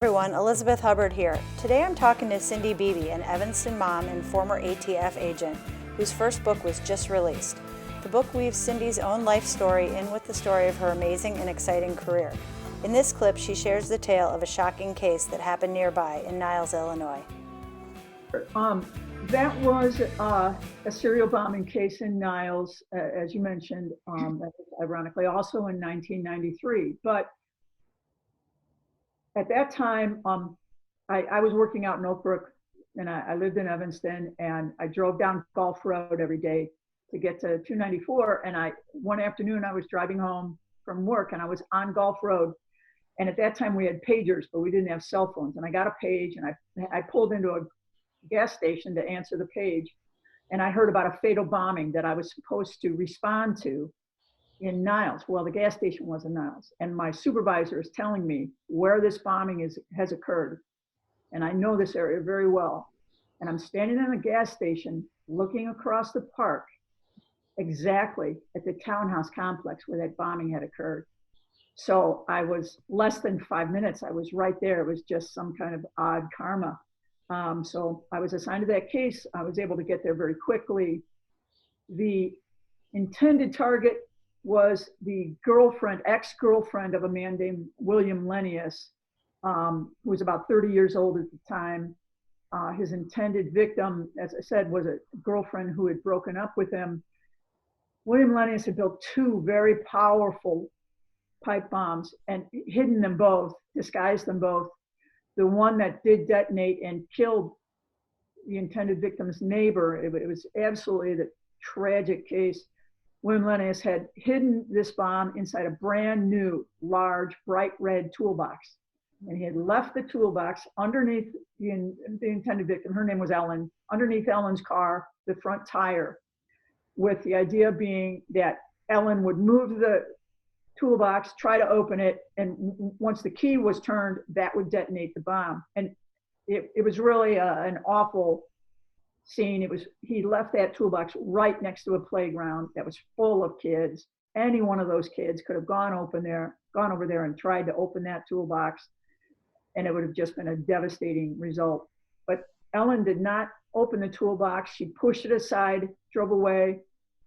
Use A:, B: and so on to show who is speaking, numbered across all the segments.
A: Everyone, Elizabeth Hubbard here. Today I'm talking to Cindy Beebe, an Evanston mom and former ATF agent whose first book was just released. The book weaves Cindy's own life story in with the story of her amazing and exciting career. In this clip, she shares the tale of a shocking case that happened nearby in Niles, Illinois.
B: That was a serial bombing case in Niles, as you mentioned, ironically also in 1993. But at that time, I was working out in Oak Brook, and I lived in Evanston, and I drove down Gulf Road every day to get to 294. And one afternoon I was driving home from work, and I was on Gulf Road. And at that time we had pagers, but we didn't have cell phones. And I got a page, and I pulled into a gas station to answer the page, and I heard about a fatal bombing that I was supposed to respond to in Niles. Well, the gas station was in Niles, and my supervisor is telling me where this bombing has occurred, and I know this area very well. And I'm standing in a gas station looking across the park exactly at the townhouse complex where that bombing had occurred. So I was less than 5 minutes. I was right there. It was just some kind of odd karma. So I was assigned to that case. I was able to get there very quickly. The intended target was the ex-girlfriend of a man named William Lennius, who was about 30 years old at the time. His intended victim, as I said, was a girlfriend who had broken up with him. William Lennius had built two very powerful pipe bombs and hidden them both, disguised them both. The one that did detonate and killed the intended victim's neighbor, it was absolutely the tragic case. William Lennius had hidden this bomb inside a brand new, large, bright red toolbox. And he had left the toolbox underneath the intended victim. Her name was Ellen, underneath Ellen's car, the front tire, with the idea being that Ellen would move the toolbox, try to open it, and once the key was turned, that would detonate the bomb. And it was really an awful scene. He left that toolbox right next to a playground that was full of kids. Any one of those kids could have gone over there and tried to open that toolbox, and it would have just been a devastating result. But Ellen did not open the toolbox. She pushed it aside, drove away.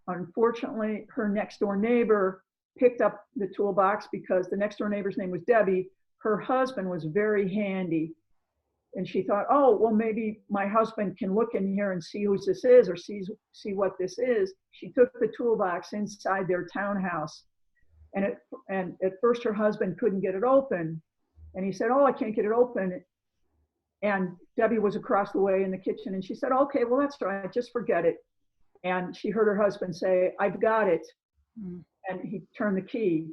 B: Unfortunately, her next door neighbor picked up the toolbox because the next door neighbor's name was Debbie. Her husband was very handy. And she thought, oh, well, maybe my husband can look in here and see who this is or see what this is. She took the toolbox inside their townhouse. And at first her husband couldn't get it open. And he said, oh, I can't get it open. And Debbie was across the way in the kitchen. And she said, okay, well, that's all right. Just forget it. And she heard her husband say, I've got it. Mm. And he turned the key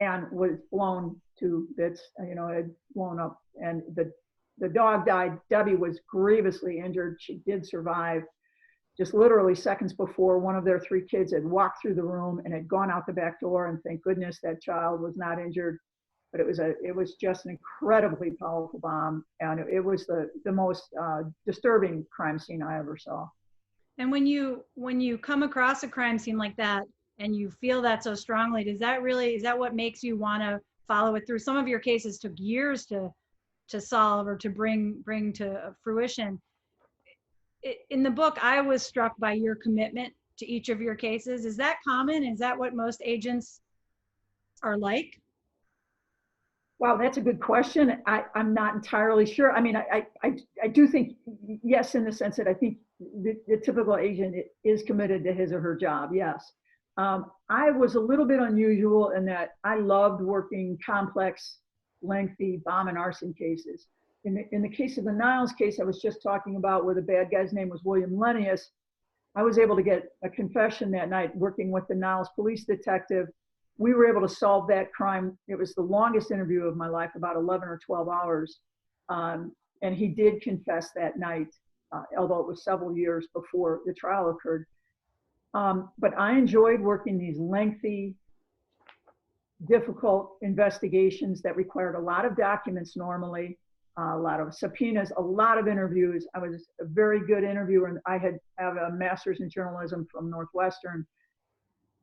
B: and was blown to bits, it had blown up. And the dog died. Debbie was grievously injured. She did survive. Just literally seconds before, one of their three kids had walked through the room and had gone out the back door, and thank goodness that child was not injured. But it was just an incredibly powerful bomb, and it was the most disturbing crime scene I ever saw.
C: And when you come across a crime scene like that and you feel that so strongly, is that what makes you want to follow it through? Some of your cases took years to solve or to bring to fruition. In the book, I was struck by your commitment to each of your cases. Is that common? Is that what most agents are like?
B: Wow, that's a good question. I'm not entirely sure. I mean, I do think yes, in the sense that I think the typical agent is committed to his or her job. Yes. I was a little bit unusual in that I loved working complex, lengthy bomb and arson cases. In the case of the Niles case I was just talking about, where the bad guy's name was William Lennius, I was able to get a confession that night working with the Niles police detective. We were able to solve that crime. It was the longest interview of my life, about 11 or 12 hours. And he did confess that night, although it was several years before the trial occurred. But I enjoyed working these lengthy, difficult investigations that required a lot of documents normally, a lot of subpoenas, a lot of interviews. I was a very good interviewer, and I have a master's in journalism from Northwestern.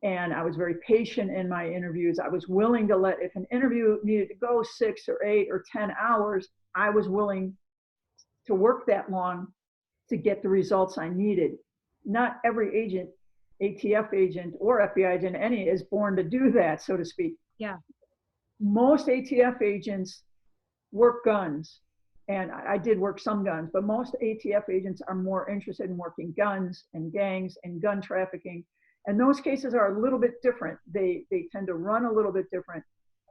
B: And I was very patient in my interviews. I was willing to if an interview needed to go 6 or 8 or 10 hours, I was willing to work that long to get the results I needed. Not every agent, ATF agent or FBI agent, any, is born to do that, so to speak.
C: Yeah.
B: Most ATF agents work guns, and I did work some guns, but most ATF agents are more interested in working guns and gangs and gun trafficking. And those cases are a little bit different. They tend to run a little bit different.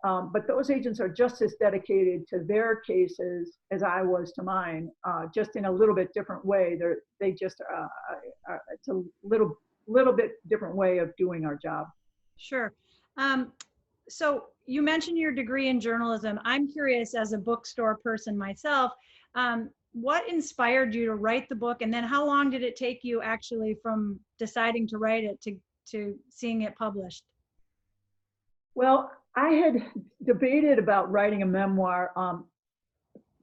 B: But those agents are just as dedicated to their cases as I was to mine, just in a little bit different way. It's a little bit different way of doing our job.
C: Sure. So you mentioned your degree in journalism. I'm curious, as a bookstore person myself, what inspired you to write the book, and then how long did it take you actually from deciding to write it to seeing it published?
B: Well, I had debated about writing a memoir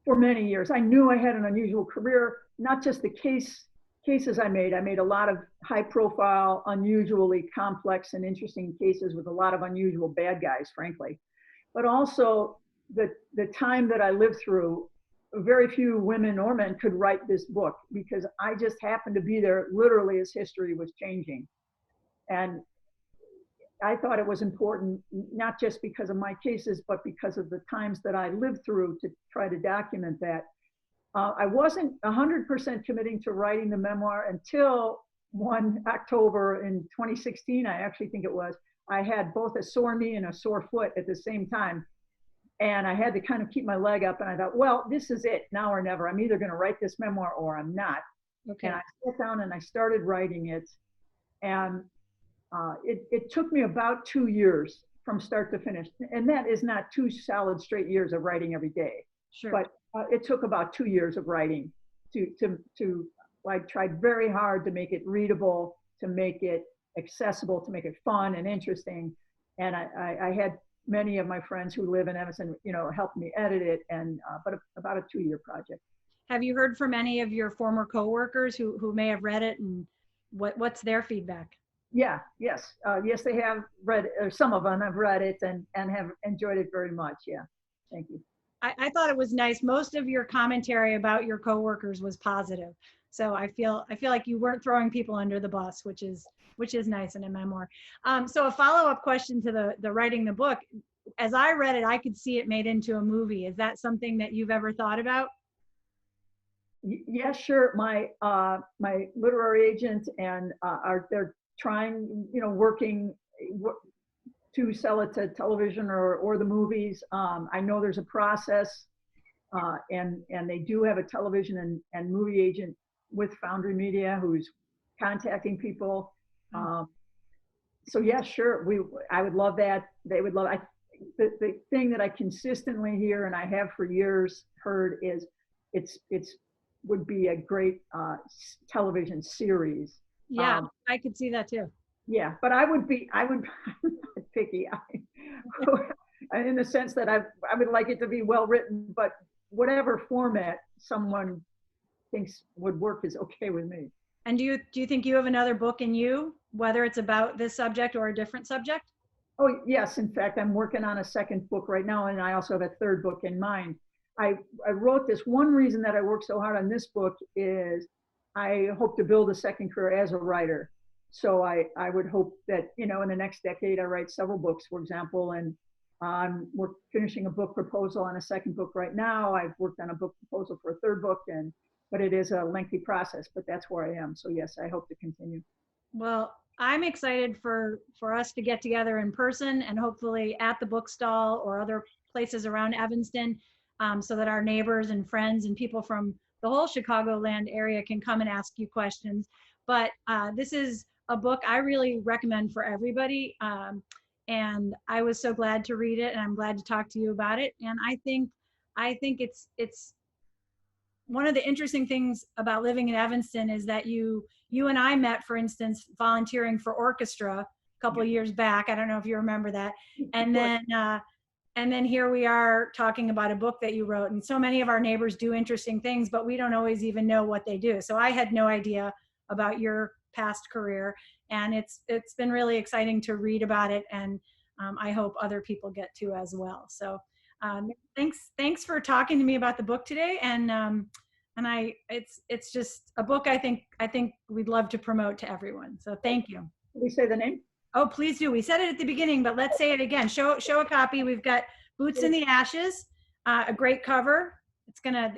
B: for many years. I knew I had an unusual career, not just the cases I made. I made a lot of high profile, unusually complex and interesting cases with a lot of unusual bad guys, frankly. But also the time that I lived through, very few women or men could write this book because I just happened to be there literally as history was changing. And I thought it was important, not just because of my cases, but because of the times that I lived through, to try to document that. I wasn't 100% committing to writing the memoir until one October in 2016, I actually think it was. I had both a sore knee and a sore foot at the same time. And I had to kind of keep my leg up. And I thought, well, this is it, now or never. I'm either going to write this memoir or I'm not.
C: Okay.
B: And I sat down and I started writing it. And it took me about 2 years from start to finish. And that is not 2 solid straight years of writing every day.
C: Sure.
B: But it took about 2 years of writing I tried very hard to make it readable, to make it accessible, to make it fun and interesting. And I had many of my friends who live in Evanston, help me edit it, but about a 2-year project.
C: Have you heard from any of your former coworkers who may have read it, and what's their feedback?
B: Yes, they have read, or some of them have read it and have enjoyed it very much. Yeah, thank you.
C: I thought it was nice. Most of your commentary about your coworkers was positive. So I feel like you weren't throwing people under the bus, which is nice in a memoir. So a follow-up question to the writing the book. As I read it, I could see it made into a movie. Is that something that you've ever thought about?
B: Yeah, sure. My literary agent and they're trying, working to sell it to television or the movies. I know there's a process, and they do have a television and movie agent with Foundry Media who's contacting people. So yeah, sure. I would love that. They would love. The thing that I consistently hear, and I have for years heard, is it's would be a great television series.
C: Yeah, I could see that too.
B: Yeah, but I'm not picky. In the sense that I would like it to be well written, but whatever format someone thinks would work is okay with me.
C: And do you think you have another book in you, whether it's about this subject or a different subject?
B: Oh yes, in fact, I'm working on a second book right now, and I also have a third book in mind. I wrote this. One reason that I worked so hard on this book is I hope to build a second career as a writer. So I would hope that, in the next decade, I write several books, for example, and we're finishing a book proposal on a second book right now. I've worked on a book proposal for a third book, but it is a lengthy process, but that's where I am. So yes, I hope to continue.
C: Well, I'm excited for us to get together in person and hopefully at the book stall or other places around Evanston, so that our neighbors and friends and people from the whole Chicagoland area can come and ask you questions. But this is a book I really recommend for everybody. And I was so glad to read it, and I'm glad to talk to you about it. And I think it's one of the interesting things about living in Evanston is that you and I met, for instance, volunteering for orchestra a couple of years back. I don't know if you remember that. And then here we are talking about a book that you wrote. And so many of our neighbors do interesting things, but we don't always even know what they do. So I had no idea about your past career, and it's been really exciting to read about it, and I hope other people get to as well. So Thanks for talking to me about the book today. It's just a book I think we'd love to promote to everyone. So thank you.
B: Did we say the name?
C: Oh, please do. We said it at the beginning, but let's say it again. Show a copy. We've got Boots in the Ashes, a great cover.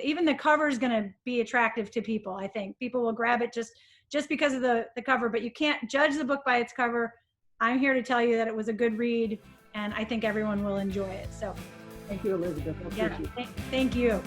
C: Even the cover is gonna be attractive to people. I think people will grab it just because of the cover, but you can't judge the book by its cover. I'm here to tell you that it was a good read, and I think everyone will enjoy it. So
B: thank you, Elizabeth.
C: yeah, thank you.